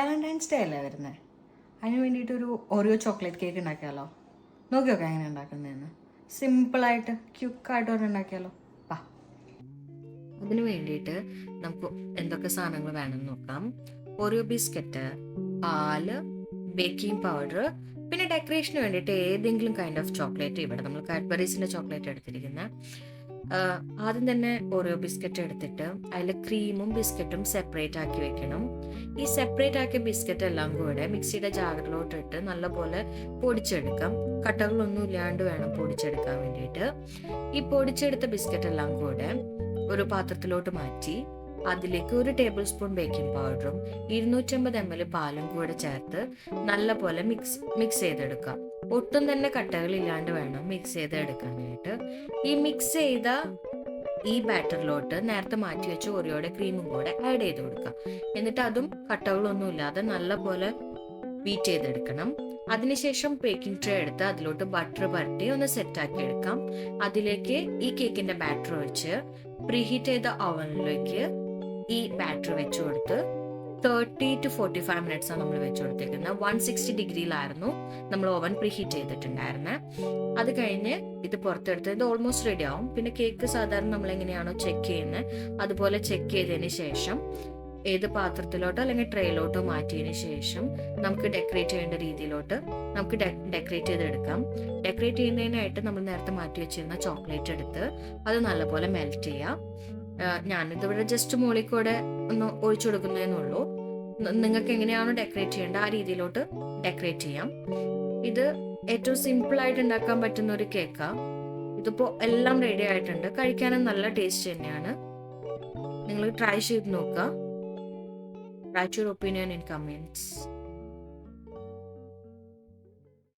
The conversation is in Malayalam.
വാലന്റൈൻസ് ഡേ അല്ലേ വരുന്നത്, അതിന് വേണ്ടിയിട്ടൊരു ഓറിയോ ചോക്ലേറ്റ് കേക്ക് ഉണ്ടാക്കിയാലോ? നോക്കി നോക്കാം എങ്ങനെ ഉണ്ടാക്കുന്നതെന്ന്. സിമ്പിളായിട്ട് ക്യുക്കായിട്ട് ഒരു ഉണ്ടാക്കിയാലോ? വാ. അതിന് വേണ്ടിയിട്ട് നമുക്ക് എന്തൊക്കെ സാധനങ്ങൾ വേണമെന്ന് നോക്കാം. ഓറിയോ ബിസ്ക്കറ്റ്, പാല്, ബേക്കിംഗ് പൗഡർ, പിന്നെ ഡെക്കറേഷന് വേണ്ടിയിട്ട് ഏതെങ്കിലും കൈൻഡ് ഓഫ് ചോക്ലേറ്റ്. ഇവിടെ നമ്മൾ കാഡ്ബറീസിന്റെ ചോക്ലേറ്റ് എടുത്തിരിക്കുന്നത്. ആദ്യം തന്നെ ഓറിയോ ബിസ്ക്കറ്റ് എടുത്തിട്ട് അതിൽ ക്രീമും ബിസ്ക്കറ്റും സെപ്പറേറ്റ് ആക്കി വെക്കണം. ഈ സെപ്പറേറ്റ് ആക്കിയ ബിസ്ക്കറ്റ് എല്ലാം കൂടെ മിക്സിയുടെ ജാറിലോട്ട് ഇട്ട് നല്ലപോലെ പൊടിച്ചെടുക്കാം. കട്ടകളൊന്നും ഇല്ലാണ്ട് വേണം പൊടിച്ചെടുക്കാൻ വേണ്ടിയിട്ട്. ഈ പൊടിച്ചെടുത്ത ബിസ്ക്കറ്റ് എല്ലാം കൂടെ ഒരു പാത്രത്തിലോട്ട് മാറ്റി അതിലേക്ക് 1 ടേബിൾ സ്പൂൺ ബേക്കിംഗ് പൗഡറും 250 ml പാലും കൂടെ ചേർത്ത് നല്ലപോലെ മിക്സ് ചെയ്തെടുക്കാം. ഒട്ടും തന്നെ കട്ടകളില്ലാണ്ട് വേണം മിക്സ് ചെയ്തെടുക്കാനായിട്ട്. ഈ മിക്സ് ചെയ്ത ഈ ബാറ്ററിലോട്ട് നേരത്തെ മാറ്റി വെച്ച് ഓറിയോയുടെ ക്രീമും കൂടെ ആഡ് ചെയ്ത് കൊടുക്കാം. എന്നിട്ട് അതും കട്ടകളൊന്നും ഇല്ലാതെ നല്ലപോലെ ബീറ്റ് ചെയ്തെടുക്കണം. അതിനുശേഷം ബേക്കിംഗ് ട്രേ എടുത്ത് അതിലോട്ട് ബട്ടർ പരട്ടി ഒന്ന് സെറ്റാക്കി എടുക്കാം. അതിലേക്ക് ഈ കേക്കിന്റെ ബാറ്റർ ഒഴിച്ച് പ്രീഹീറ്റ് ചെയ്ത ഓവനിലേക്ക് ഈ ബാറ്റർ വെച്ച് കൊടുത്ത് 30 to 45 minutes ആണ് നമ്മൾ വെച്ച് കൊടുത്തേക്കുന്നത്. 160 ഡിഗ്രിയിലായിരുന്നു നമ്മൾ ഓവൻ പ്രീഹീറ്റ് ചെയ്തിട്ടുണ്ടായിരുന്നത്. അത് കഴിഞ്ഞ് ഇത് പുറത്തെടുത്ത് ഇത് ഓൾമോസ്റ്റ് റെഡി ആവും. പിന്നെ കേക്ക് സാധാരണ നമ്മൾ എങ്ങനെയാണോ ചെക്ക് ചെയ്യുന്നത് അതുപോലെ ചെക്ക് ചെയ്തതിന് ശേഷം ഏത് പാത്രത്തിലോട്ടോ അല്ലെങ്കിൽ ട്രേയിലോട്ടോ മാറ്റിയതിന് ശേഷം നമുക്ക് ഡെക്കറേറ്റ് ചെയ്യേണ്ട രീതിയിലോട്ട് നമുക്ക് ഡെക്കറേറ്റ് ചെയ്തെടുക്കാം. ഡെക്കറേറ്റ് ചെയ്യുന്നതിനായിട്ട് നമ്മൾ നേരത്തെ മാറ്റി വെച്ചിരുന്ന ചോക്ലേറ്റ് എടുത്ത് അത് നല്ലപോലെ മെൽറ്റ് ചെയ്യാം. ഞാനിതിവിടെ ജസ്റ്റ് മുകളിൽ കൂടെ ഒന്ന് ഒഴിച്ചു കൊടുക്കുന്നതെന്നുള്ളൂ. നിങ്ങൾക്ക് എങ്ങനെയാണോ ഡെക്കറേറ്റ് ചെയ്യേണ്ടത് ആ രീതിയിലോട്ട് ഡെക്കറേറ്റ് ചെയ്യാം. ഇത് ഏറ്റവും സിമ്പിൾ ആയിട്ട് ഉണ്ടാക്കാൻ പറ്റുന്ന ഒരു കേക്കാ. ഇതിപ്പോ എല്ലാം റെഡി ആയിട്ടുണ്ട്. കഴിക്കാനും നല്ല ടേസ്റ്റ് തന്നെയാണ്. നിങ്ങൾ ട്രൈ ചെയ്ത് നോക്കുക. Write your opinion in comments.